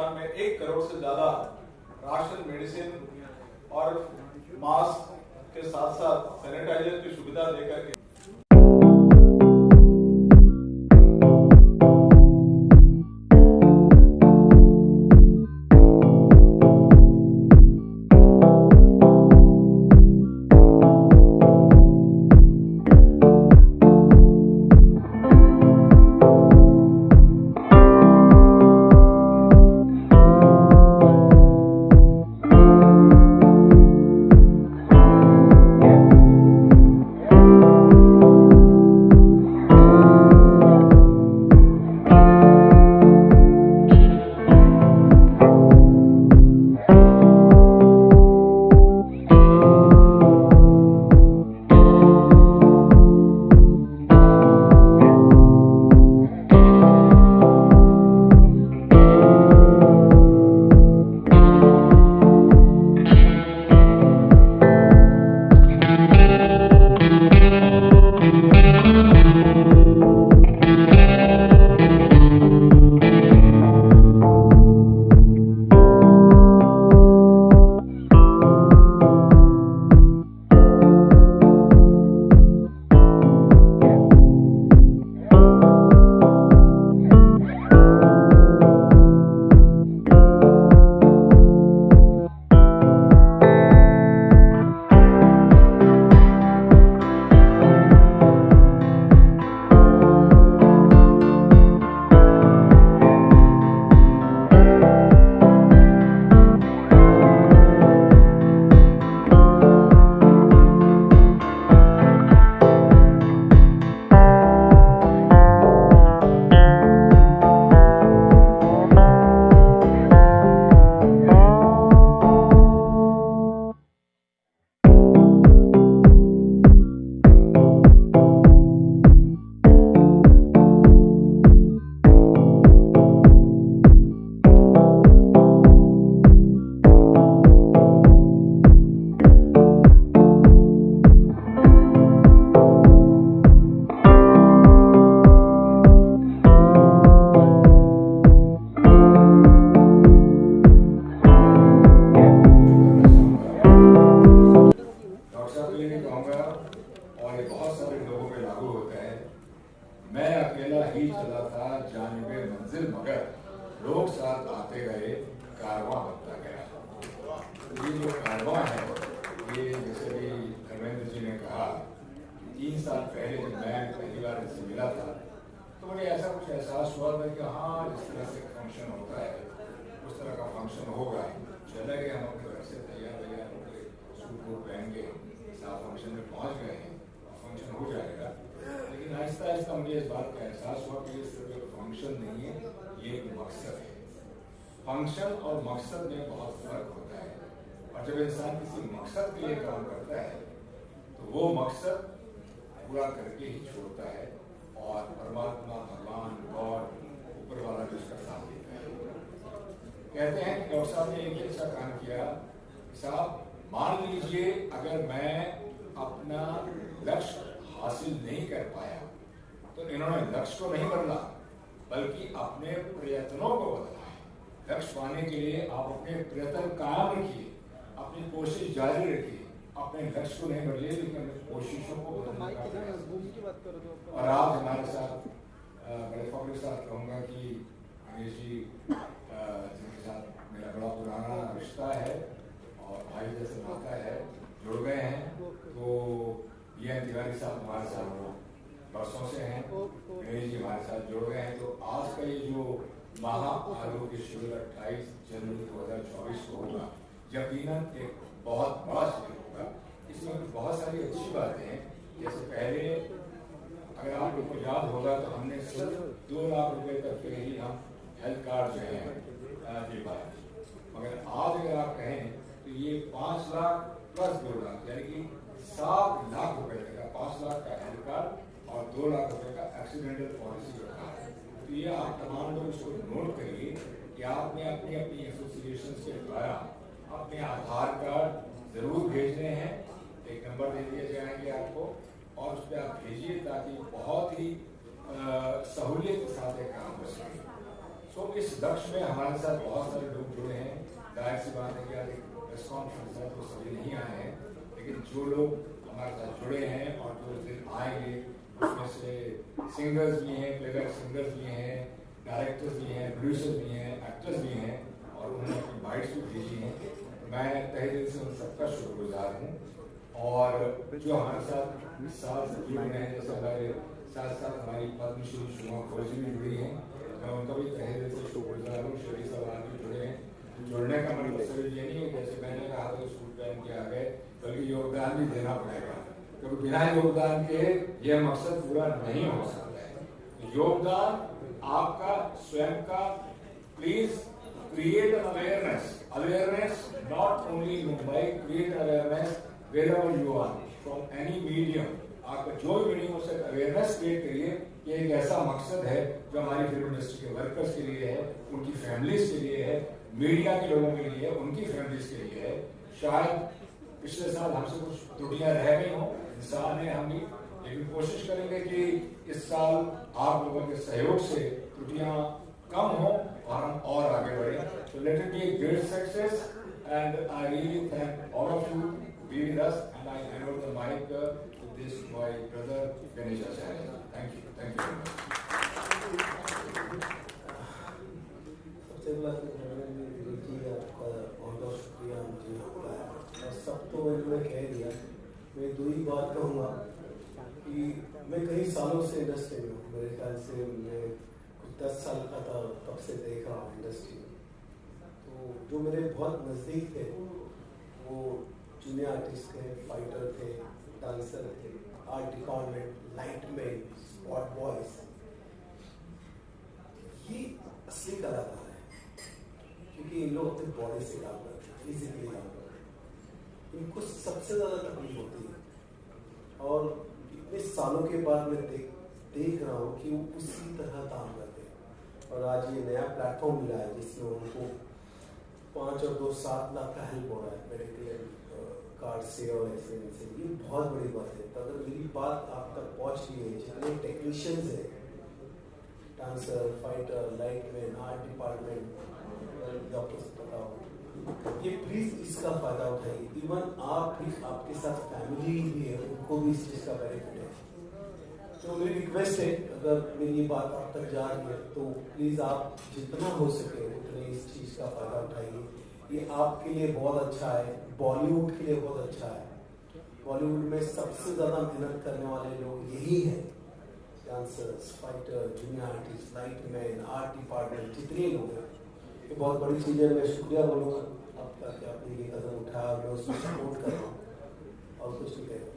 अनुदान में 1 करोड़ से ज्यादा राशन, मेडिसिन और मास्क के साथ साथ सैनिटाइजर की सुविधा देकर के मैं अकेला ही चला था जानिबे मंजिल मगर लोग साथ आते गए कारवां बनता गया। ये जो कारवां है ये जैसे भी धर्मेंद्र जी ने कहा 3 साल पहले जब मैं पहली बार इनसे मिला था तो मुझे ऐसा कुछ एहसास हुआ था कि हाँ जिस तरह से फंक्शन होता है उस तरह का फंक्शन होगा। चले गए हम अपने घर से तैयार होकर सूट वूट पहन के साथ फंक्शन में पहुँच गए हैं, फंक्शन हो जाएगा। लेकिन आहिस्ता आहिस्ता मुझे इस बात का एहसास हुआ कि ये सिर्फ एक फंक्शन नहीं है, ये एक मकसद है। फंक्शन और मकसद में बहुत फर्क होता है और जब इंसान किसी मकसद के लिए काम करता है तो वो मकसद पूरा करके ही छोड़ता है और परमात्मा, भगवान, गॉड, ऊपर वाला भी उसका साथ देता है। कहते हैं कि डॉक्टर साहब ने एक ऐसा काम किया, साहब मान लीजिए अगर मैं अपना लक्ष्य हासिल नहीं कर पाया तो इन्होंने लक्ष्य को नहीं बदला बल्कि अपने प्रयत्नों को बदला है। लक्ष्य पाने के लिए आप अपने प्रयत्न कायम रखिए, अपनी कोशिश जारी रखिए, अपने लक्ष्य को नहीं बदलिए लेकिन अपनी कोशिशों को बदलने का। और आज हमारे साथ बड़े फख्र के साथ कहूँगा कि गणेश जी जिनके साथ मेरा बड़ा पुराना रिश्ता है और भाई जैसे नाता है, जुड़ गए हैं। तो ये तिवारी साहब हमारे साथ बरसों से हैं, गणेश जी हमारे साथ जुड़ गए हैं। तो आज का ये जो महा आरोग्य शिविर 28 जनवरी 2024 को होगा, यकीनन एक बहुत बड़ा शिविर होगा। इसमें बहुत सारी अच्छी बातें हैं। जैसे पहले अगर आप लोगों को याद होगा तो हमने सिर्फ 2 लाख रुपए तक के ही हम हेल्थ कार्ड जो है दे पाए, मगर आज अगर आप कहें तो ये 5 लाख प्लस 2 लाख यानी कि 7 लाख रुपए का 5 लाख का हेल्थ कार्ड और 2 लाख रुपए का एक्सीडेंटल पॉलिसी रखा है। तो ये आप तमाम लोग इसको नोट करिए कि आपने अपनी अपनी एसोसिएशन के द्वारा अपने आधार कार्ड जरूर भेजने हैं। एक नंबर दे दिए जाएंगे आपको और उस पर आप भेजिए ताकि बहुत ही सहूलियत के साथ एक काम हो सके। तो इस लक्ष्य में हमारे साथ बहुत सारे लोग जुड़े हैं। जाहिर सी बात है कि आज एक प्रेस कॉन्फ्रेंस है तो सभी नहीं आए हैं, लेकिन जो लोग हमारे साथ जुड़े हैं और जो उस दिन आएंगे उसमें से सिंगर्स भी हैं, प्लेबैक सिंगर्स भी हैं, डायरेक्टर्स भी हैं, प्रोड्यूसर्स भी हैं, एक्टर्स भी हैं और उन्होंने अपनी बाइट्स भी भेजी हैं। मैं तहे दिल से उन सबका शुक्रगुजार हूँ। और जो हमारे साथ इस साल से जुड़ रहे हैं, जैसे हमारे साथ साथ हमारी पद्मश्री शुमा खोजी भी जुड़ी हैं, मैं उनका भी तहे दिल से शुक्रगुजार हूँ। शरीफ साहब भी जुड़े हैं। जुड़ने का मतलब सिर्फ ये नहीं है जैसे मैंने कहा था स्कूल पहन के आ गए, बल्कि योगदान भी देना पड़ेगा, क्योंकि बिना योगदान के यह मकसद पूरा नहीं हो सकता है। योगदान आपका स्वयं का। Please create an awareness not only in Mumbai, create an awareness wherever you are from any medium। आपका जो भी मीडियम हो सकता है अवेयरनेस क्रिएट करिए कि एक ऐसा मकसद है जो हमारी फिल्म इंडस्ट्री के वर्कर्स के लिए है, उनकी फैमिलीज के लिए है, मीडिया के लोगों के लिए है, उनकी फैमिलीज के लिए है। शायद पिछले साल हमसे कुछ त्रुटियां रह गई हों, इंसान है हम भी, लेकिन कोशिश करेंगे कि इस साल आप लोगों के सहयोग से त्रुटियां कम हो और हम और आगे बढ़े। So let it be a great success and I really thank all of you to be with us and I hand over the mic to this my brother Ganesh Acharya. Thank you very much. सबसे पहले आपका बहुत बहुत शुक्रिया मुझे आपका है और सब तो मैंने कह दिया। मैं दो ही बात कहूँगा कि मैं कई सालों से इंडस्ट्री में हूँ, मेरे ख्याल से मैं 10 साल का था तब से देख रहा हूँ इंडस्ट्री में। तो जो मेरे बहुत नज़दीक थे वो जूनियर आर्टिस्ट थे, फाइटर थे, डांसर थे, art department, lightman, spot boys, ये असली कलाकार है क्योंकि इन लोग अपने बॉडी से काम करते हैं, फिजिकली काम करते हैं। इनको सबसे ज़्यादा तकलीफ होती है और इतने सालों के बाद मैं देख रहा हूँ कि वो उसी तरह काम करते हैं। और आज ये नया प्लेटफॉर्म मिला है जिसमें उनको 5 और 2 7 लाख का हेल्प हो रहा है मेडिकल कार्ड से और ऐसे। ये बहुत बड़ी बात है। तो अगर मेरी बात आप तक पहुँच रही है, जितने टेक्नीशियंस हैं, dancer, fighter, lightman, art department, doctor से पता हो, ये प्लीज इसका फायदा उठाइए। इवन आप भी, आपके साथ फैमिली भी है, उनको भी इस चीज़ का बेनिफिट है। तो मेरी रिक्वेस्ट है, अगर मेरी ये बात आप तक जा रही है तो प्लीज़ आप जितना हो सके उतने इस चीज़ का फायदा उठाइए। ये आपके लिए बहुत अच्छा है, बॉलीवुड के लिए बहुत अच्छा है। बॉलीवुड में सबसे ज़्यादा मेहनत करने वाले लोग यही हैं, dancers, fighter, junior artist, lightman, art department, जितने लोग हैं। ये बहुत बड़ी चीज़ है। मैं शुक्रिया बोलूँगा आपका कि आपने ये कदम उठाया, मैं उसमें सपोर्ट कर रहा हूँ और कुछ नहीं कह रहा।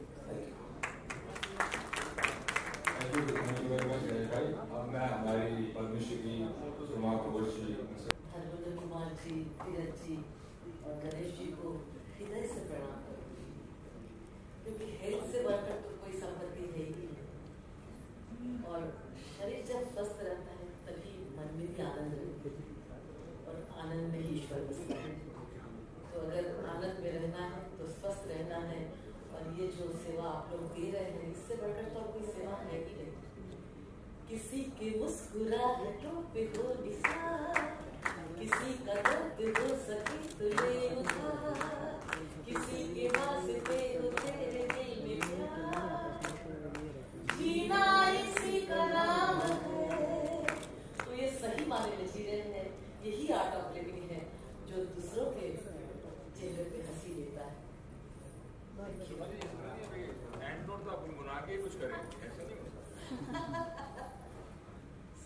Thank you very much Ganesh भाई। अब मैं हमारी पद्मश्री शुमा खोजी हरविंदर कुमार जी, धीरज जी और गणेश जी को हृदय से प्रणाम करती हूँ, क्योंकि हेल्थ से बढ़कर तो कोई संपत्ति है ही नहीं। और शरीर जब स्वस्थ रहता है तभी मन में भी आनंद रहता है और आनंद में ही ईश्वर बसता है। तो अगर आनंद में रहना है तो स्वस्थ रहना है। और ये जो सेवा आप लोग दे रहे हैं, इससे बढ़कर तो कोई सेवा है ही नहीं। किसी के मुस्कुराहटों पे हो निशान, किसी का दर्द हो सके तो ले उधार, किसी के वास्ते हो तेरे दिल में प्यार, जीना इसी का नाम है। तो ये सही माने में जी रहे हैं, यही आर्ट ऑफ लिविंग है जो दूसरों के चेहरे पे हंसी देता है। कुछ करें ऐसा नहीं।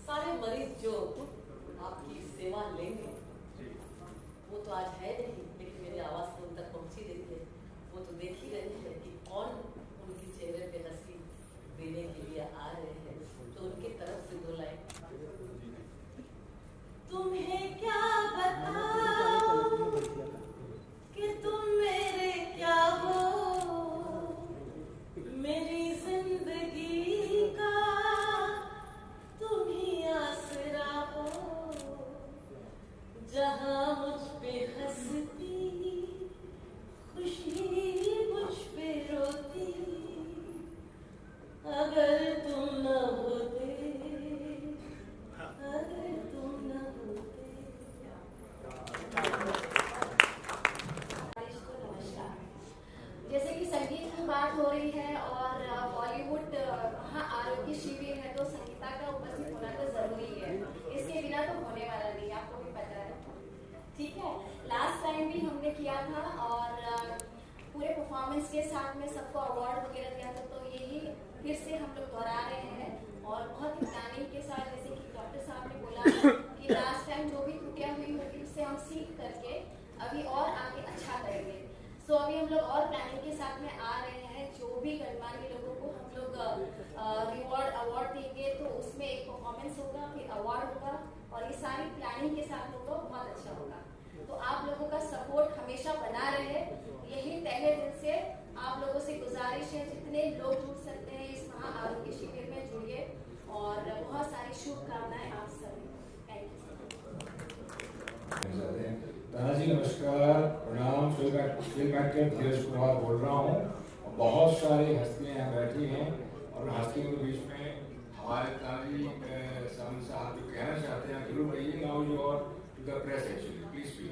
सारे मरीज जो आपकी सेवा लेंगे वो तो आज है नहीं, लेकिन मेरी आवाज तो उन तक पहुंची रही है। वो तो देख ही रहे हैं कि कौन उनके चेहरे पे हंसी देने के लिए आ रहे हैं। तो उनके तरफ से 2 लाइन। तुम्हें क्या बताऊं कि तुम मेरे क्या हो, मेरी जिंदगी का तुम ही आसरा हो, जहां मुझ पे हंसती खुशी मुझ पे रोती, अगर तुम न होते परफॉर्मेंस के साथ में सबको अवार्ड वगैरह दिया था, तो यही फिर से हम लोग दोहरा रहे हैं और बहुत ही प्लानिंग के साथ, जैसे कि डॉक्टर साहब ने बोला कि लास्ट टाइम जो भी त्रुटियां हुई होगी उससे हम सीख करके अभी और आगे अच्छा करेंगे। सो अभी हम लोग और प्लानिंग के साथ में आ रहे हैं। जो भी गणमान्य लोगों को हम लोग अवार्ड देंगे तो उसमें एक परफॉर्मेंस होगा, फिर अवार्ड होगा और ये सारी प्लानिंग के साथ होगा, बहुत अच्छा होगा। तो आप लोगों का सपोर्ट हमेशा बना रहे, यही तहे दिल से आप लोगों से गुजारिश है। जितने लोग जुड़ सकते हैं इस महा आरोग्य शिविर में जुड़िए और बहुत सारी शुभकामनाएं आप सभी को। Thank you. तानाजी नमस्कार, प्रणाम। फिल्म एक्टर धीरज कुमार बोल रहा हूँ। बहुत सारी हस्तियाँ यहाँ बैठी हैं और हस्तियों के बीच में हमारे तानाजी साहब जो कहना चाहते हैं जरूर कहिए। Now you are to the press actually, please speak.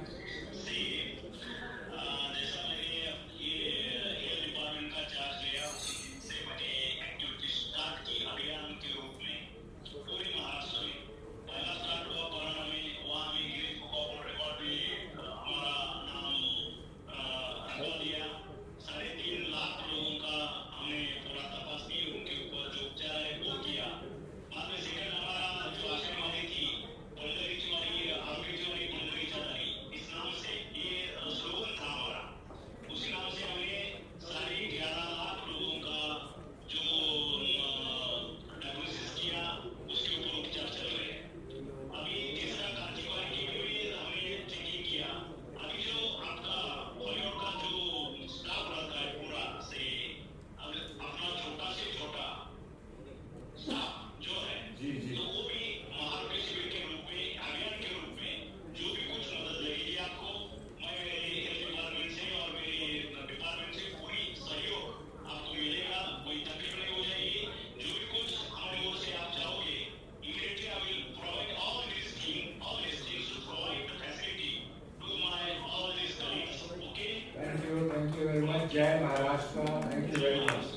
जय Maharashtra. Thank you very much.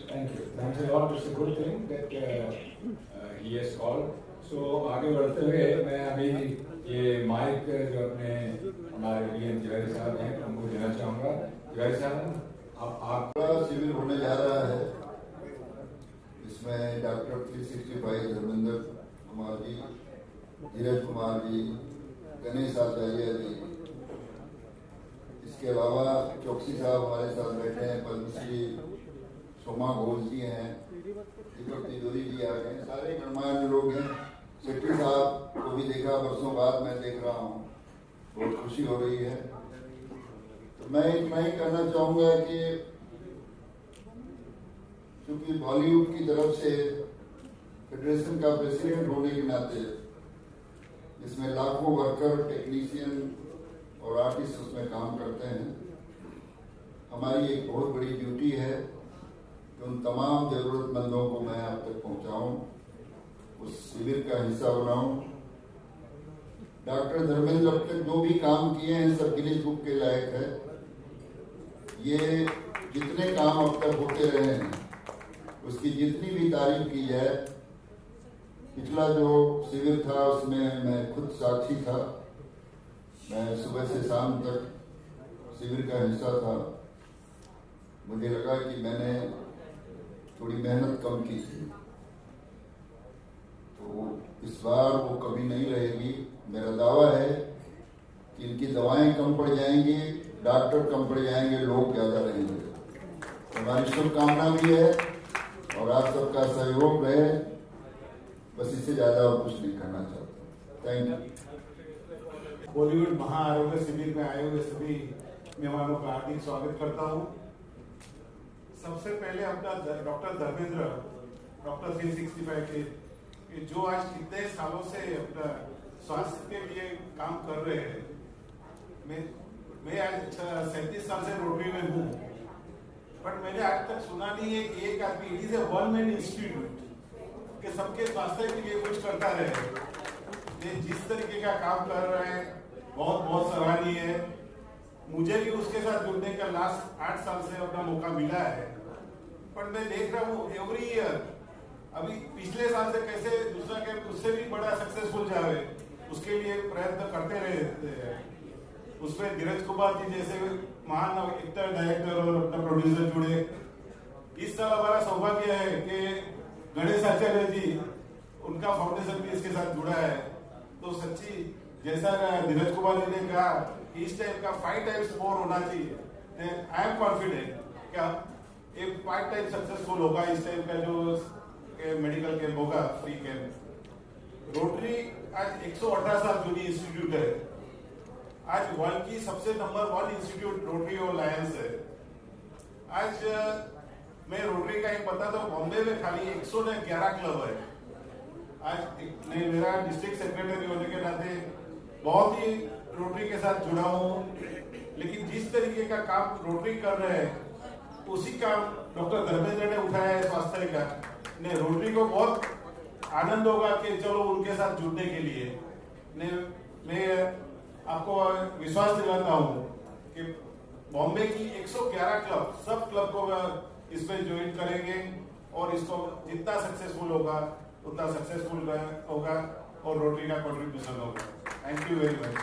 Thank you. Thanks a lot. It's a good thing that he has called. So आगे बढ़ते हुए मैं अभी ये माइक जो अपने हमारे BN तिवारी साहब हैं उनको देना चाहूँगा। तिवारी साहब, आप शिविर होने जा रहा है। इसमें डॉक्टर 365 धर्मेंद्र कुमार जी, धीरज कुमार जी, गणेश आचार्य जी, इसके अलावा चौकसी साहब हमारे साथ बैठे हैं, पद्मश्री सोमा घोष जी हैं, दीपक तिजोरी जी आ गए, सारे गणमान्य लोग हैं। सेक्रेटरी साहब को भी देखा, बरसों बाद मैं देख रहा हूँ, बहुत खुशी हो रही है। तो मैं इतना ही कहना चाहूँगा कि क्योंकि बॉलीवुड की तरफ से फेडरेशन का प्रेसिडेंट होने के नाते इसमें लाखों वर्कर, टेक्नीशियन और आर्टिस्ट उसमें काम करते हैं, हमारी एक बहुत बड़ी ड्यूटी है कि उन तमाम जरूरतमंदों को मैं आप तक पहुंचाऊं, उस शिविर का हिस्सा बनाऊं। डॉक्टर धर्मेंद्र अब तक जो भी काम किए हैं सब गिनीज बुक के लायक है। ये जितने काम अब तक होते रहे हैं उसकी जितनी भी तारीफ की जाए, पिछला जो शिविर था उसमें मैं खुद साक्षी था, मैं सुबह से शाम तक शिविर का हिस्सा था। मुझे लगा कि मैंने थोड़ी मेहनत कम की थी, तो इस बार वो कभी नहीं रहेगी। मेरा दावा है कि इनकी दवाएं कम पड़ जाएंगी, डॉक्टर कम पड़ जाएंगे, लोग ज़्यादा रहेंगे। हमारी शुभकामना भी है और आप सबका सहयोग रहे, बस इससे ज़्यादा और कुछ नहीं करना चाहता। Thank you. बॉलीवुड महाआरोग्य शिविर में आए हुए सभी मेहमानों का हार्दिक स्वागत करता हूं। सबसे पहले अपना डॉक्टर धर्मेंद्र, डॉक्टर 365 के जो आज कितने सालों से अपना स्वास्थ्य के लिए काम कर रहे हैं। मैं आज 37 साल से रोटरी में हूँ, बट मैंने आज तक सुना नहीं है कि एक आदमी, it is a one man institute के सबके स्वास्थ्य के लिए कुछ करता रहे। जिस तरीके का काम कर रहे हैं बहुत बहुत सराहनीय है। मुझे भी उसके साथ जुड़ने का लास्ट 8 साल से अपना मौका मिला है, पर मैं देख रहा हूँ एवरी ईयर, अभी पिछले साल से कैसे दूसरा कैंप उससे भी बड़ा सक्सेसफुल जाए, उसके लिए प्रयत्न करते रहते हैं। उसमें धीरज कुमार जी जैसे महान एक्टर, डायरेक्टर और अपना प्रोड्यूसर जुड़े। इस साल हमारा सौभाग्य है कि गणेश आचार्य जी, उनका फाउंडेशन भी इसके साथ जुड़ा है। तो सच्ची जैसा धीरज कुमार जी ने कहा इस टाइप का 5 टाइम्स मोर होना चाहिए। आई एम कॉन्फिडेंट क्या एक 5 टाइम सक्सेसफुल होगा इस टाइप का जो मेडिकल कैंप होगा, फ्री कैंप। रोटरी आज 118 साल जूनी इंस्टीट्यूट है। आज वर्ल्ड की सबसे नंबर 1 इंस्टीट्यूट रोटरी और लायंस है। आज मैं रोटरी का एक बता दूं, बॉम्बे में खाली 111 क्लब है। आज मेरा डिस्ट्रिक्ट सेक्रेटरी होने के नाते बहुत ही रोटरी के साथ जुड़ा हूँ, लेकिन जिस तरीके का काम रोटरी कर रहे हैं उसी काम डॉक्टर धर्मेंद्र ने उठाया है स्वास्थ्य का। ने रोटरी को बहुत आनंद होगा कि चलो उनके साथ जुड़ने के लिए। मैं आपको विश्वास दिलाता हूँ कि बॉम्बे की 111 क्लब, सब क्लब को इसमें ज्वाइन करेंगे और इसको जितना सक्सेसफुल होगा उतना सक्सेसफुल होगा और रोटरी का कंट्रीब्यूशन होगा। Thank you very much.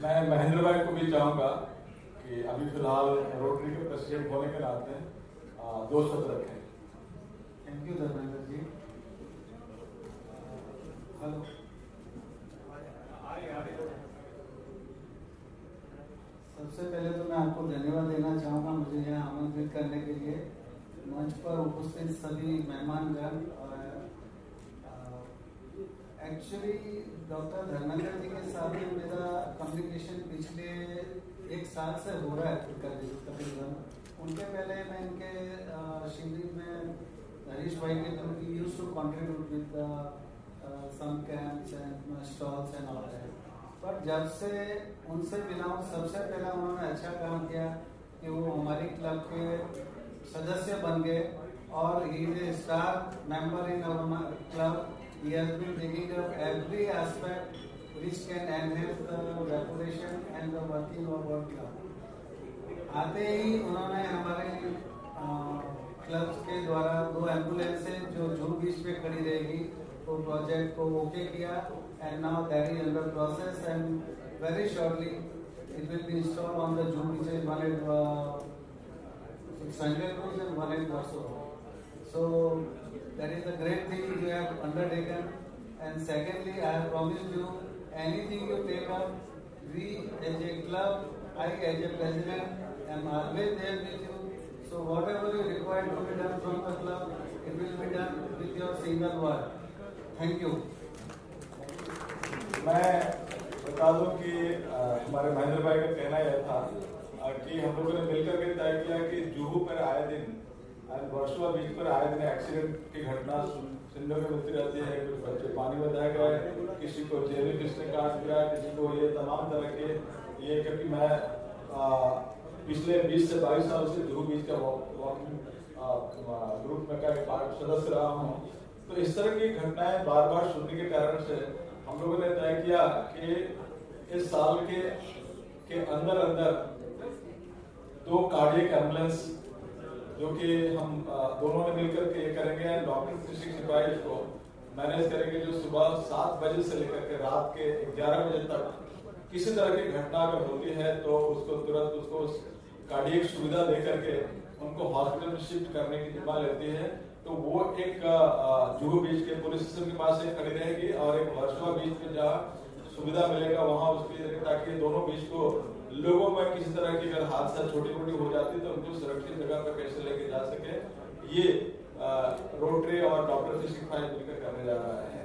मैं महेंद्र भाई को भी चाहूंगा कि अभी फिलहाल रोटरी के प्रेसिडेंट होने के नाते 2 शब्द रखें। Thank you Dharmendra ji. Hello, सबसे पहले तो मैं आपको धन्यवाद देना चाहूँगा मुझे यहाँ आमंत्रित करने के लिए। मंच पर उपस्थित सभी मेहमानगण और एक्चुअली डॉक्टर धर्मेंद्र जी के साथ मेरा कम्युनिकेशन पिछले 1 साल से हो रहा है तकरीबन। उनके पहले मैं इनके शिविर में हरीश भाई के थ्रू ही used to contribute with some camps and stalls and all that. But जब से उनसे मिला हूँ, सबसे पहला उन्होंने अच्छा काम किया कि वो हमारी क्लब के सदस्य बन गए और he is a star member in our club. He has been taking up every aspect which can enhance the reputation and the working of our club. आते ही उन्होंने हमारे क्लब के द्वारा 2 एम्बुलेंसें जो जूहू बीच पे खड़ी रहेगी वो प्रोजेक्ट को ओके किया and now that is under process and very shortly it will be installed on the June beaches, one at 600 crores and one at Warsaw. So that is a great thing you have undertaken. And secondly, I have promised you anything you take up, we as a club, I as a president am always there with you. So whatever you require to be done from the club, it will be done with your single word. Thank you. मैं बता दूं कि हमारे महेंद्र भाई का कहना यह था कि हम लोगों ने मिलकर के तय किया कि जुहू पर आए दिन और वर्सोवा बीच पर आए दिन एक्सीडेंट की घटना सुनने को मिलती रहती है। कुछ बच्चे पानी में बह गए, किसी को जेली फिश ने काट दिया, किसी को ये तमाम तरह के ये। क्योंकि मैं पिछले 20 से 22 साल से जुहू बीच का वॉकिंग ग्रुप में का एक सदस्य रहा हूँ, तो इस तरह की घटनाएं बार बार सुनने के कारण से हम लोगों ने तय किया कि इस साल के अंदर 2 कार्डियक एम्बुलेंस जो कि हम दोनों ने मिलकर के करेंगे, डॉक्टर फिजिक्स सिपाही को मैनेज करेंगे, जो सुबह 7 बजे से लेकर के रात के 11 बजे तक किसी तरह की घटना अगर होती है तो उसको तुरंत उसको कार्डियक सुविधा दे करके उनको हॉस्पिटल में शिफ्ट करने की जिम्मा लेती है। तो वो एक जुहू बीच के पुलिस स्टेशन के पास एक खड़ी रहेगी और एक वर्सोवा बीच में जहाँ सुविधा मिलेगा वहाँ उसकी, ताकि दोनों बीच को लोगों में किसी तरह की अगर हादसा छोटी मोटी हो जाती तो उनको सुरक्षित जगह पर कैसे लेके जा सके, ये रोटरी और डॉक्टर से शिक्षा मिलकर करने जा रहा है।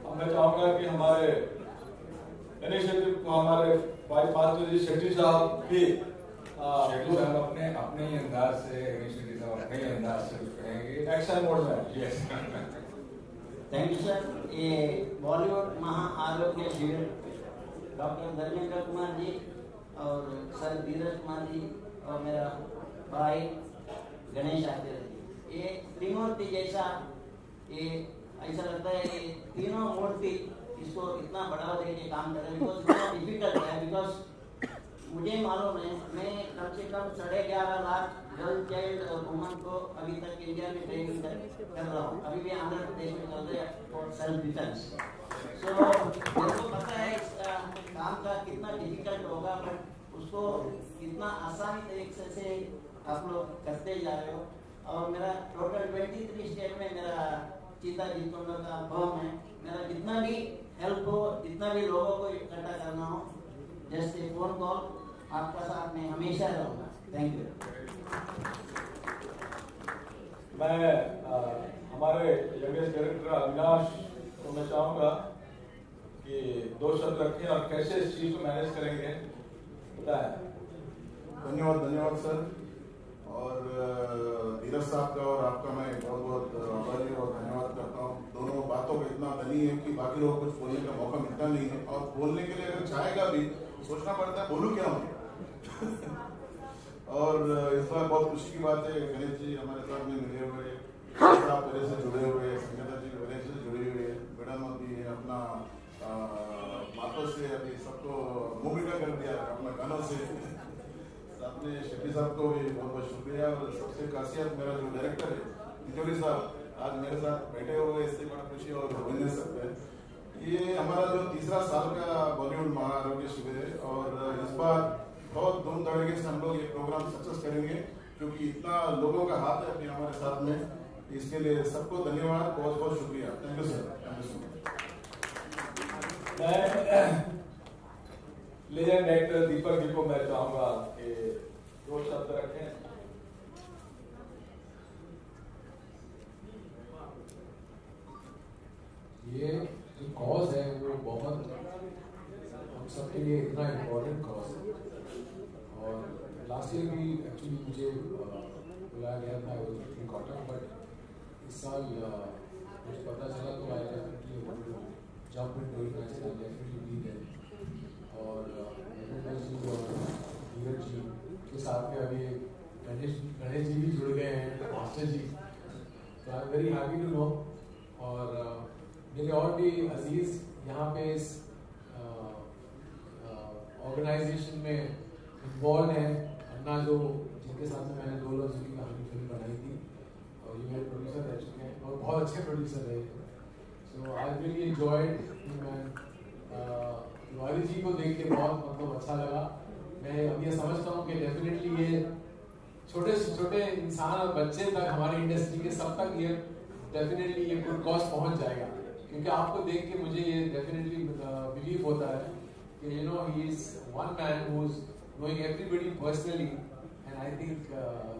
अब मैं चाहूंगा कि हमारे इनिशिएटिव को हमारे भाई पात्र जी शेट्टी साहब भी अपने ही अंदाज से अपने ही अंदाज से कुछ कहेंगे एक्शन मोड में। Yes, thank you sir. ये बॉलीवुड महाआरोग्य शिविर डॉक्टर धर्मेंद्र कुमार जी और सर धीरज कुमार जी और मेरा भाई गणेश आचार्य जी, ये त्रिमूर्ति जैसा, ये ऐसा लगता है ये तीनों मूर्ति इसको इतना बढ़ावा देके काम कर रहे हैं। बिकॉज बहुत डिफिकल्ट है, बिकॉज मुझे मालूम है मैं कम से कम 11.5 लाख गर्ल चाइल्ड और वुमन को अभी तक इंडिया में ट्रेनिंग कर रहा हूँ। अभी भी आंध्र प्रदेश में चल रहे हैं फॉर सेल्फ डिफेंस। सो मेरे को पता है काम का कितना डिफिकल्ट होगा, बट उसको कितना आसानी तरीके से आप लोग करते जा रहे हो। और मेरा टोटल 23 स्टेट में मेरा चीता जीतों का फॉर्म है। मेरा जितना भी हेल्प हो, जितना भी लोगों को इकट्ठा करना हो, जस्ट ए फोन कॉल, आपका साथ में हमेशा रहूँगा। Thank you. मैं हमारे यंगेस्ट डायरेक्टर अविनाश को मैं चाहूँगा कि 2 शब्द रखें और कैसे इस चीज़ को मैनेज करेंगे बताएं। धन्यवाद सर। और धीरज साहब का और आपका मैं बहुत बहुत आभारी और धन्यवाद करता हूँ। दोनों बातों का इतना धनी है कि बाकी लोगों को कुछ बोलने का मौका मिलता नहीं है, और बोलने के लिए अगर चाहेगा भी सोचना पड़ता है बोलूँ क्या हूँ। और इस बार बहुत खुशी की बात है, गणेश जी हमारे साथ में मिले हुए, आप पहले से जुड़े हुए, संगीता जी पहले से जुड़ी हुई है, मैडम अभी अपना बातों से अभी सबको मुँह मीठा कर दिया अपना गानों से। अपने शेट्टी साहब को भी बहुत बहुत शुक्रिया। और सबसे खासियत मेरा जो डायरेक्टर है तिजोरी साहब आज मेरे साथ बैठे हुए, इससे बड़ा खुशी और हो नहीं सकता है। ये हमारा जो 3रा साल का बॉलीवुड महाआरोग्य शिविर है, और इस बार बहुत धूम धड़के से हम लोग ये प्रोग्राम सक्सेस करेंगे, क्योंकि इतना लोगों का हाथ है अभी हमारे साथ में। इसके लिए सबको धन्यवाद, बहुत बहुत शुक्रिया। Thank you sir, thank you so much. Legend actor Deepak ji को मैं चाहूंगा कि 2 शब्द रखें। ये जो कॉज है वो बहुत हम सबके लिए इतना इम्पोर्टेंट कॉज है, और लास्ट ईयर भी एक्चुअली मुझे बुलाया गया था कॉटन, बट इस साल मुझे पता चला तो I definitely jump into it, I definitely be there. और जी और धीरज जी के साथ में अभी गणेश जी भी जुड़ गए हैं, मास्टर जी, तो I am very happy to know. और मेरे और भी अजीज यहाँ पे इस ऑर्गेनाइजेशन में इन्वॉल्व हैं। अन्ना जो जिनके साथ में मैंने 2 लफ्ज़ की कहानी फिल्म बनाई थी, और ये मेरे प्रोड्यूसर रह चुके हैं और बहुत अच्छे प्रोड्यूसर रहे। सो I really enjoyed. Tiwari ji को देख के बहुत मतलब अच्छा लगा। मैं अब ये समझता हूँ कि डेफिनेटली ये छोटे से छोटे इंसान और बच्चे तक हमारी इंडस्ट्री के सब तक ये डेफिनेटली ये गुड कॉज पहुँच जाएगा, क्योंकि आपको देख के मुझे ये डेफिनेटली बिलीव होता है कि you know he is one man who is knowing everybody personally, and I think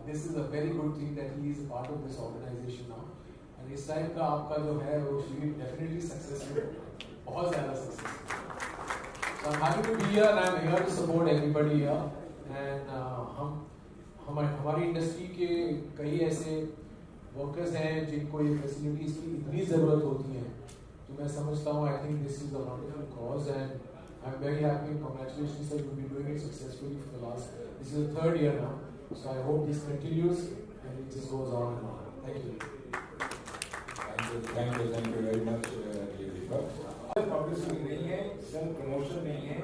this is a very good thing that he is part of this organisation now. And इस type का आपका जो है वो शिविर डेफिनेटली सक्सेसफुल, बहुत ज़्यादा successful. So I'm happy to be here and I'm here to support everybody here. And हमारी इंडस्ट्री के कई ऐसे वर्कर्स हैं जिनको ये फैसिलिटीज की इतनी ज़रूरत होती है, तो मैं समझता हूँ आई think this is a wonderful cause and I am very happy. Congratulations sir, you've been doing it successfully for the last, this is the 3rd year now, so I hope this continues and it just goes on and on. Thank you. Thank you very much, Deepak. Publicity नहीं है, self promotion नहीं है,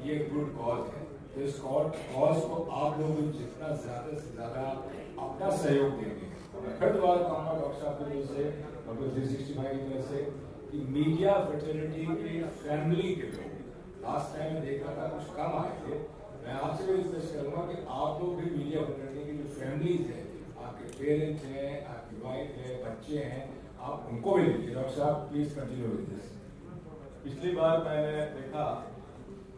ये good cause है। तो इस cause को आप लोग जितना ज़्यादा से ज़्यादा अपना सहयोग देंगे, मैं फिर दोबारा कहूँगा डॉक्टर साहब की तरफ से, डॉक्टर 365 की तरफ से, कि मीडिया फैटर्निटी की फैमिली के लोग लास्ट टाइम में देख रहा था कुछ कम आए थे। मैं आपसे भी रिक्वेस्ट करूँगा कि आप लोग भी मीडिया फैटर्निटी की जो फैमिलीज हैं, आपके पेरेंट्स हैं, आपकी वाइफ है, बच्चे हैं, आप उनको भी लीजिए। डॉक्टर साहब प्लीज कंटिन्यू विद दिस। पिछली बार मैंने देखा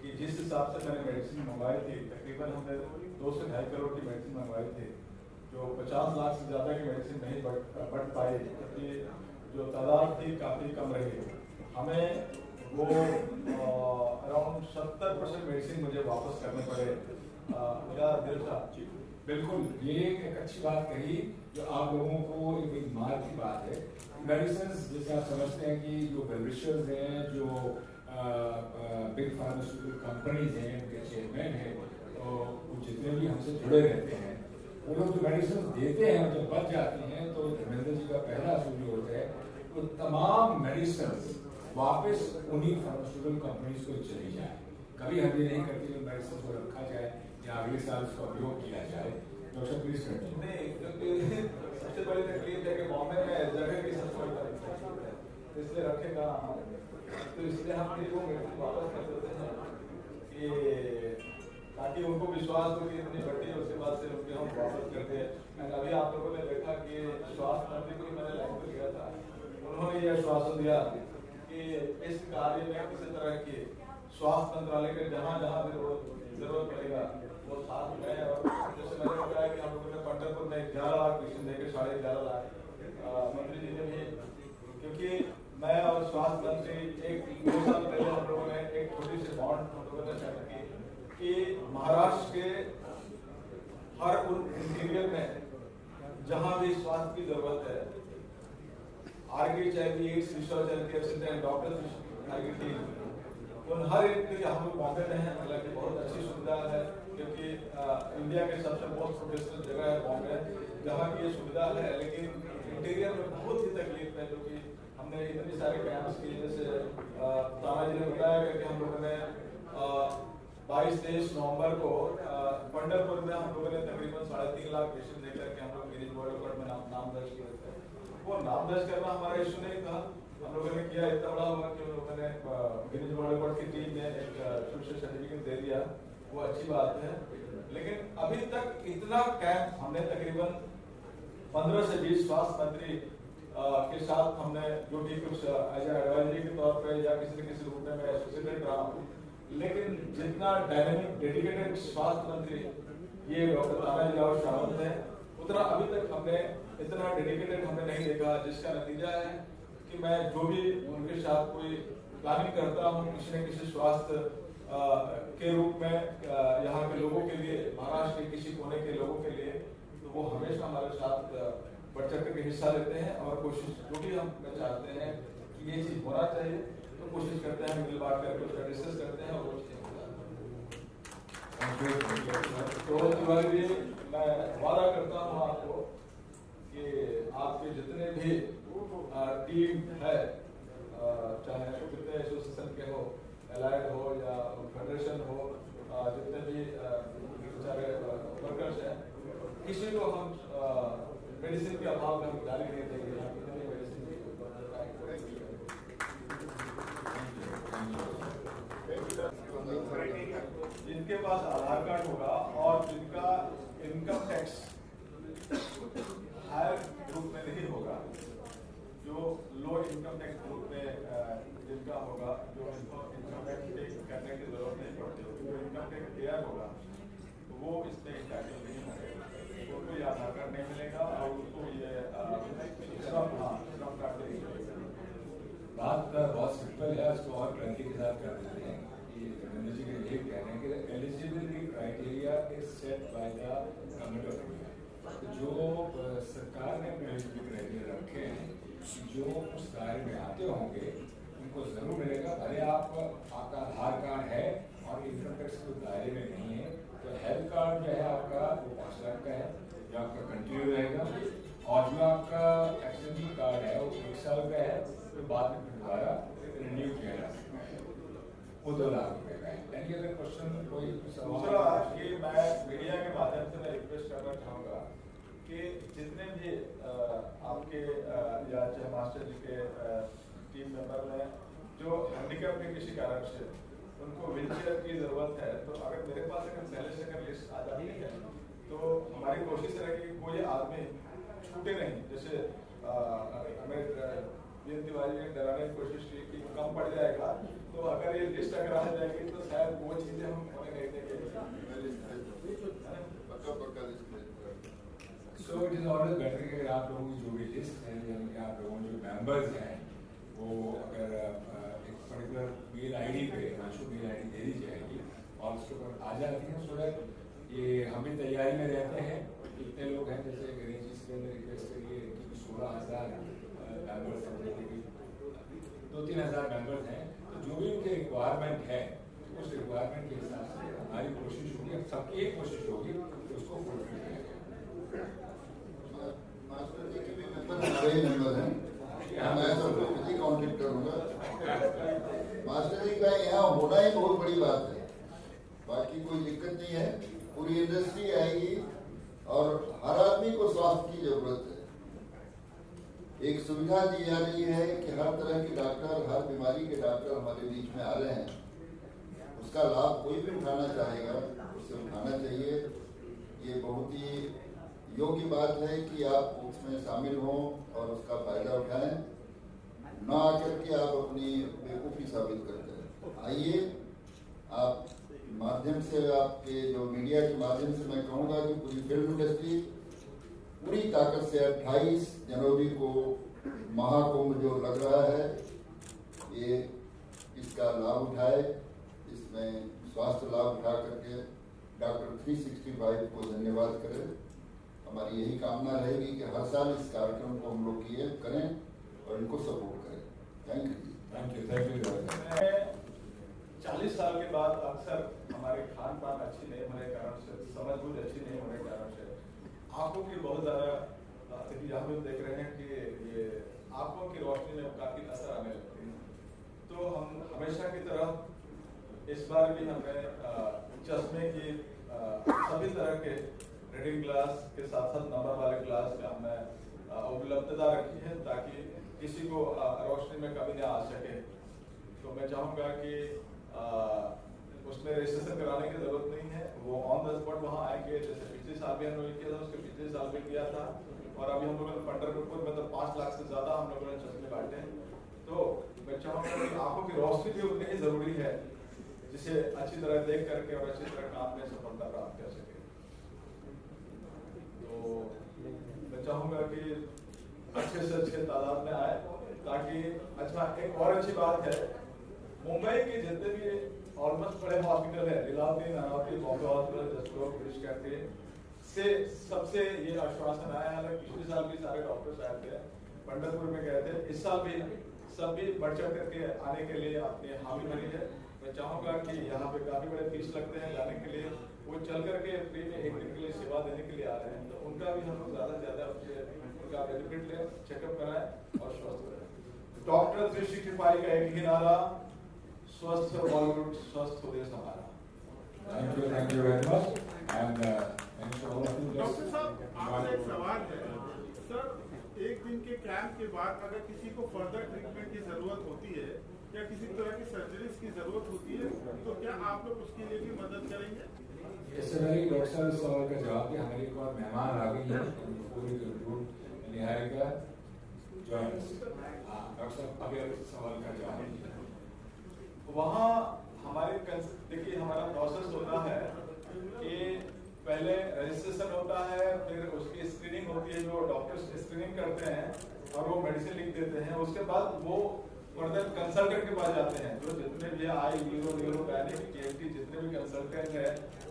कि जिस हिसाब से मैंने मेडिसिन मंगवाई थी, तकरीबन हमने 2 से 2.5 करोड़ की मेडिसिन मंगवाई थी, जो 50 लाख से ज़्यादा की मेडिसिन नहीं बढ़ पाई, क्योंकि जो तादाद थी काफ़ी कम रही। हमें वो अराउंड 70% मेडिसिन मुझे वापस करने पड़े। क्या दिल था? बिल्कुल, ये एक अच्छी बात कही जो आप लोगों को एक मार की बात है। मेडिसिन जैसे आप समझते हैं कि जो बेनिफिशियर्स हैं, जो बिग फार्मास्यूटिकल कंपनीज हैं, उनके चेयरमैन हैं, तो वो जितने भी हमसे जुड़े रहते हैं, वो लोग जो मेडिसिन देते हैं जब बच जाती हैं, तो धर्मेंद्र जी का पहला असर जो होता है, तो तमाम मेडिसिन वापस उन्हीं फार्मास्यूटिकल कंपनीज को चली जाए। कभी हम ये नहीं करते कि मेडिसिन को रखा जाए या अगले साल उसका उपयोग किया जाए। Doctor please continue. नहीं, क्योंकि सबसे बड़ी तकलीफ है कि बॉम्बे में जगह की सबसे बड़ी तकलीफ है। इसलिए रखेगा तो इसलिए हम ये वो मीटिंग वापस कर देते हैं कि ताकि उनको विश्वास हो कि इतनी बड़ी है, उसके बाद से उनके हम वापस करते हैं। अभी आप लोगों ने देखा कि स्वास्थ्य मंत्री को मैंने लाइन पर किया था, उन्होंने ये आश्वासन दिया कि इस कार्य में किसी तरह की स्वास्थ्य मंत्रालय के जहाँ जहाँ भी जरूरत पड़ेगा वो साथ में। और जैसे मैंने बताया कि हम लोगों ने पंढरपुर में 11 लाख वैक्सीन देकर 11.5 लाख मंत्री जी ने भी, क्योंकि मैं और स्वास्थ्य मंत्री एक 2 साल पहले हम लोगों ने एक छोटी सी बॉन्ड हम लोगों ने सेट की कि महाराष्ट्र के हर उन इंटीरियर में जहां भी स्वास्थ्य की जरूरत है, RKHIV research and care centre and doctors उन हर एक के हम लोग बॉम्बे में हैं। हालांकि बहुत अच्छी सुविधा है क्योंकि इंडिया के सबसे मोस्ट प्रोफेशनल जगह है बॉम्बे, जहाँ की ये सुविधा है। लेकिन इंटीरियर में बहुत ही तकलीफ है, जो कि हमने इतनी सारे कैंप्स किए, जैसे ताना जी ने बताया कि हम लोगों ने 22-23 नवंबर को पंढरपुर में हम लोगों ने तकरीबन 3.5 लाख पेशेंट देकर के हम लोग गिनीज वर्ल्ड रिकॉर्ड में नाम दर्ज किए थे। वो नाम दर्ज करना हमारा इशू नहीं था, हम लोगों ने किया इतना बड़ा हुआ कि उन लोगों ने गिनीज वर्ल्ड रिकॉर्ड की टीम ने एक छोटे सर्टिफिकेट दे दिया, वो अच्छी बात है। लेकिन अभी तक इतना कैंप हमने तकरीबन 15 से 20 स्वास्थ्य मंत्री के साथ हमने जो भी कुछ एज एडवाइजरी के तौर पे या किसी न किसी रूप में मैं एसोसिएटेड रहा हूँ, लेकिन जितना डायनेमिक डेडिकेटेड स्वास्थ्य मंत्री ये डॉक्टर तानाजी राव सावंत है, उतना अभी तक हमने इतना डेडिकेटेड हमने नहीं देखा, जिसका नतीजा है कि मैं जो भी उनके साथ कोई प्लानिंग करता हूँ किसी न किसी स्वास्थ्य के रूप में यहाँ के लोगों के लिए, महाराष्ट्र के किसी कोने के लोगों के लिए, तो वो हमेशा हमारे साथ बढ़ चढ़ के हिस्सा लेते हैं और कोशिश जो भी हम चाहते हैं कि ये चीज होना चाहिए तो कोशिश करते हैं, मिल बांट करके उसका डिस्कस करते हैं और वो चीजें तो तिवारी जी, मैं वादा करता हूँ आपको कि आपके जितने भी टीम है, चाहे कितने एसोसिएशन के हो, एलाइड हो या फेडरेशन हो, जितने भी बेचारे वर्कर्स हैं, किसी को हम मेडिसिन के अभाव में हम जारी नहीं देंगे। जिनके पास आधार कार्ड होगा और जिनका इनकम टैक्स हायर ग्रुप में नहीं होगा, जो लो इनकम टैक्स ग्रुप में जिनका होगा, जो इनकम टैक्स पे करने की जरूरत नहीं पड़ती, जो इनकम टैक्स क्लियर होगा वो इसमें टाइटल नहीं होगा, उनको ये आधार कार्ड नहीं मिलेगा और उसको ये श्रम कार्ड नहीं मिलेगा। बात बहुत सिंपल है, उसको और क्लैरिटी के साथ कर देते हैं कि धर्मेंद्र जी के लिए कह रहे हैं कि eligibility criteria is set by the government of India. जो सरकार ने अपने एलिजिबिलिटी क्राइटेरिया रखे हैं, जो उस दायरे में आते होंगे उनको जरूर मिलेगा। भले आपका आधार कार्ड है और इनकम टैक्स के दायरे में नहीं है, तो हेल्थ कार्ड जो है आपका वो 5 लाख का है, जो आपका कंटिन्यू रहेगा, और जो आपका एक्सटेंशन कार्ड है वो 1 साल का है, तो बाद में दोबारा रिन्यू किया जा सकता है, वो 2 लाख रुपए का है। यानी अगर क्वेश्चन कोई दूसरा कि मैं मीडिया के माध्यम से मैं रिक्वेस्ट करना चाहूँगा कि जितने भी आपके या चाहे मास्टर जी के टीम मेंबर हैं जो हैंडीकैप के किसी कारण से उनको व्हीलचेयर की जरूरत है, तो अगर मेरे पास पहले से अगर लिस्ट आ जाती है तो हमारी कोशिश रहेगी कि कोई आदमी छूटे नहीं। जैसे हमें तिवारी ने डराने की कोशिश की कि कम पड़ जाएगा, तो अगर ये लिस्ट अगर आ जाएगी तो शायद वो चीजें हम होने नहीं देंगे। So it is always better कि अगर आप लोगों की जो भी लिस्ट है, यानी कि आप लोगों जो मेंबर्स हैं, वो अगर एक पर्टिकुलर मेल आईडी पे मेल आईडी दे दी जाएगी और उसके ऊपर आ जाती है, सो दैट ये हम भी तैयारी में रहते हैं। कितने लोग हैं, जैसे गणेश जी से रिक्वेस्ट करिए कि 16,000 मेंबर्स हैं, 2-3 हज़ार मेंबर्स हैं, तो जो भी उनके रिक्वायरमेंट है उस रिक्वायरमेंट के हिसाब से हमारी कोशिश होगी, सबकी एक कोशिश होगी कि उसको फुलफिल किया जाए। मास्टर जी के भी मेंबर हैं, मैं सबको खुद ही कांटेक्ट करूंगा। मास्टर जी का यहाँ होना ही बहुत बड़ी बात है, बाकी कोई दिक्कत नहीं है। पूरी इंडस्ट्री आएगी और हर आदमी को स्वास्थ्य की जरूरत है। एक सुविधा दी जा रही है कि हर तरह के डॉक्टर, हर बीमारी के डॉक्टर हमारे बीच में आ रहे हैं। उसका लाभ कोई भी उठाना चाहेगा, उसे उठाना चाहिए। ये बहुत ही योग्य बात है कि आप उसमें शामिल हों और उसका फायदा उठाएं, न आकर के आप अपनी बेवकूफ़ी साबित करते हैं। आइए, आप माध्यम से, आपके जो मीडिया के माध्यम से मैं कहूँगा कि पूरी फिल्म इंडस्ट्री पूरी ताकत से 28 जनवरी को महाकुंभ जो लग रहा है, ये इसका लाभ उठाए, इसमें स्वास्थ्य लाभ उठा करके डॉक्टर 365 को धन्यवाद करें। हमारी यही कामना रहेगी कि हर साल इस कार्यक्रम को हम लोग किए करें और इनको सपोर्ट करें। Thank you. Thank you, thank you. 40 साल के बाद अक्सर हमारे खान पान अच्छी नहीं होने के कारण से, समझ बूझ अच्छी नहीं होने के कारण से आंखों की बहुत ज़्यादा, यहाँ पे देख रहे हैं कि ये आंखों की रोशनी में काफ़ी असर आने लगती है। तो हम हमेशा की तरह इस बार भी हमने चश्मे की सभी तरह के रीडिंग ग्लास के साथ साथ नंबर वाले ग्लास का हमने उपलब्धता रखी है ताकि किसी को रोशनी में कमी ना आ सके। तो मैं चाहूँगा कि उसमें रजिस्ट्रेशन कराने की जरूरत नहीं है, वो ऑन द स्पॉट वहाँ आएंगे। जैसे पिछले साल भी हम लोगों ने किया था, उसके पिछले साल भी किया था, और अभी हम लोगों ने पंढरपुर में तो 5 लाख से ज़्यादा हम लोगों ने चश्मे बांटे हैं। तो मैं चाहूँगा कि आंखों की रोशनी भी उतनी ही ज़रूरी है, जिसे अच्छी तरह देख करके और अच्छी तरह काम में सफलता प्राप्त कर सके। तो मैं चाहूँगा कि अच्छे से अच्छे तादाद में आए ताकि, अच्छा एक और अच्छी बात है, मुंबई के जितने भी ऑलमोस्ट बड़े हॉस्पिटल है, लीलावती, नानावती, बॉम्बे हॉस्पिटल, जसलोक, ब्रिज कैंटी से सबसे ये आश्वासन आया है। हालांकि पिछले साल भी सारे डॉक्टर्स आए थे, पंढरपुर में गए थे, इस साल भी सब भी बढ़ चढ़ करके आने के लिए अपनी हामी भरी है। मैं चाहूँगा कि यहाँ पे काफ़ी बड़े फीस लगते हैं जाने के लिए, वो चल करके फ्री में 1 दिन के लिए सेवा देने के लिए आ रहे हैं। तो उनका भी हम लोग ज़्यादा से ज़्यादा उनका बेनिफिट लें, चेकअप कराएं और स्वस्थ रहें। डॉक्टर 365 का एक ही नारा, स्वस्थ बॉलीवुड, स्वस्थ हो देश हमारा। Thank you very much. And doctor साहब, आपसे एक सवाल है सर, एक दिन के कैंप के बाद अगर किसी को फर्दर ट्रीटमेंट की जरूरत होती है या किसी तरह की सर्जरीज की जरूरत होती है, तो क्या आप लोग उसके लिए भी मदद करेंगे? इससे पहले डॉक्टर साहब इस सवाल का जवाब दिया, हमारे एक और मेहमान आ गई है पूरी निहारिका जॉइन। डॉक्टर साहब अभी इस सवाल का जवाब दिया। वहाँ हमारे देखिए हमारा प्रोसेस होता है कि पहले रजिस्ट्रेशन होता है, फिर उसकी स्क्रीनिंग होती है, जो डॉक्टर्स स्क्रीनिंग करते हैं और वो मेडिसिन लिख देते हैं। उसके बाद वो फर्दर कंसल्टेंट के पास जाते हैं, जो जितने भी आई न्यूरो गायनिक टीएमटी जितने भी कंसल्टेंट है,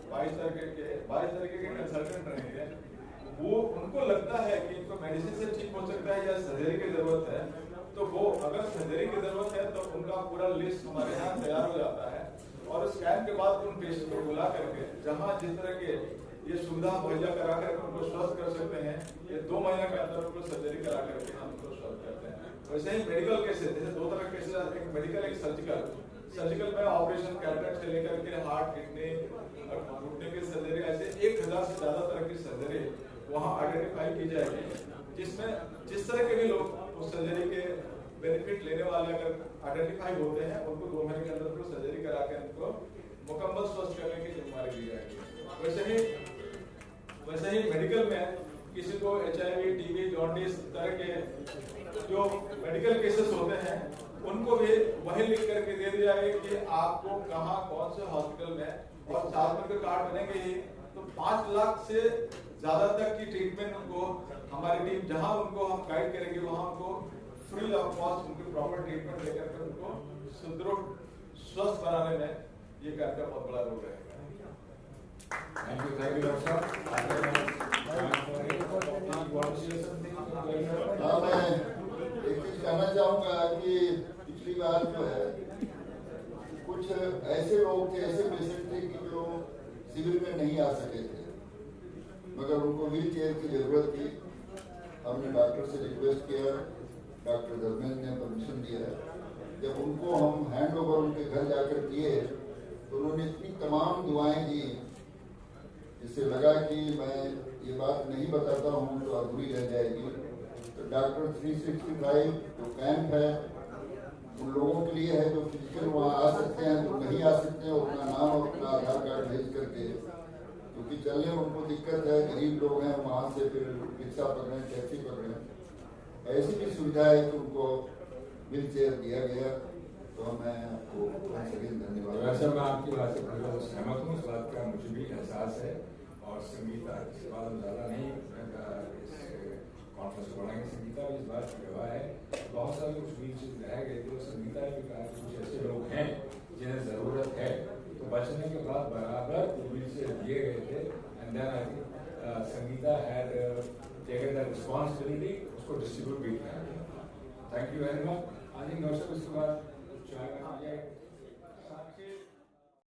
22 तरीके के कंसल्टेंट रहेंगे। वो उनको लगता है कि इनको मेडिसिन से ठीक हो सकता है या सर्जरी की जरूरत है, तो वो अगर सर्जरी की जरूरत है तो उनका पूरा लिस्ट हमारे यहाँ तैयार हो जाता है। और स्कैन के बाद उन पेशेंट को बुला करके जहाँ जिस तरह के ये सुविधा मुहैया करा कर उनको स्वस्थ कर सकते हैं, ये 2 महीने के अंदर उनको सर्जरी करा करके हम उनको स्वस्थ करते हैं। वैसे ही मेडिकल केसेस, जैसे 2 तरह के केसेस, एक मेडिकल एक सर्जिकल। सर्जिकल में ऑपरेशन कैटरेक्ट से लेकर के हार्ट, किडनी और घुटने की सर्जरी, ऐसे 1000 से ज्यादा तरह की सर्जरी वहाँ आइडेंटिफाई की जाएगी, जिसमें जिस तरह के भी लोग उस सर्जरी के बेनिफिट लेने वाले अगर आइडेंटिफाई होते हैं, उनको 2 महीने के अंदर उनको सर्जरी करा के उनको मुकम्मल स्वस्थ करने की जिम्मेदारी दी जाएगी। वैसे ही मेडिकल में किसी को HIV, TB, जॉन्डिस तरह के जो मेडिकल केसेस होते हैं, उनको भी वही लिख करके दे दिया है कि आपको कहाँ कौन से हॉस्पिटल में, और साथ में कार्ड बनेंगे ही, तो 5 लाख से ज्यादा तक की ट्रीटमेंट उनको हमारी टीम जहां उनको हम गाइड करेंगे वहां उनको फ्री ऑफ कॉस्ट उनको प्रॉपर ट्रीटमेंट देकर के उनको सुदृढ़ स्वस्थ बनाने में ये कार्य का बहुत बड़ा रोल रहेगा। थैंक यू डॉक्टर साहब। हाँ, मैं एक चीज कहना चाहूँगा कि पिछली बार जो है कुछ ऐसे लोग थे, ऐसे पेशेंट थे कि जो शिविर में नहीं आ सके थे, मगर उनको व्हील चेयर की जरूरत थी। हमने डॉक्टर से रिक्वेस्ट किया, डॉक्टर धर्मेंद्र ने परमिशन दिया। जब उनको हम हैंड ओवर उनके घर जाकर किए तो उन्होंने इतनी तमाम दुआएं दी, जिससे लगा कि मैं ये बात नहीं बताता हूँ तो अधूरी रह जाएगी। तो डॉक्टर 365 जो कैंप है उन लोगों के लिए है जो फिजिकल वहाँ आ सकते हैं, जो नहीं आ सकते हैं अपना नाम और अपना आधार कार्ड भेज करके, क्योंकि चलने में उनको दिक्कत है, गरीब लोग हैं, वहाँ से फिर रिक्शा पकड़ें, टैक्सी पकड़ें। ऐसी भी सुविधा है कि उनको व्हील चेयर दिया गया। तो मैं आपको धन्यवाद। वैसे मैं आपकी बात से बिल्कुल सहमत हूँ, इस बात का मुझे भी एहसास है। और संगीता इस बात में ज़्यादा नहीं कॉन्फ्रेंस को बढ़ाएंगे, संगीता भी इस बात की गवाह है। बहुत सारे कुछ व्हील चेयर रह गए थे, संगीता ने भी कहा कि कुछ ऐसे लोग हैं जिन्हें ज़रूरत है, तो बचने के बाद बराबर व्हील चेयर दिए गए थे। And then I think Sangeeta had taken the responsibility, उसको डिस्ट्रीब्यूट भी किया गया। Thank you very much. I think उसके बाद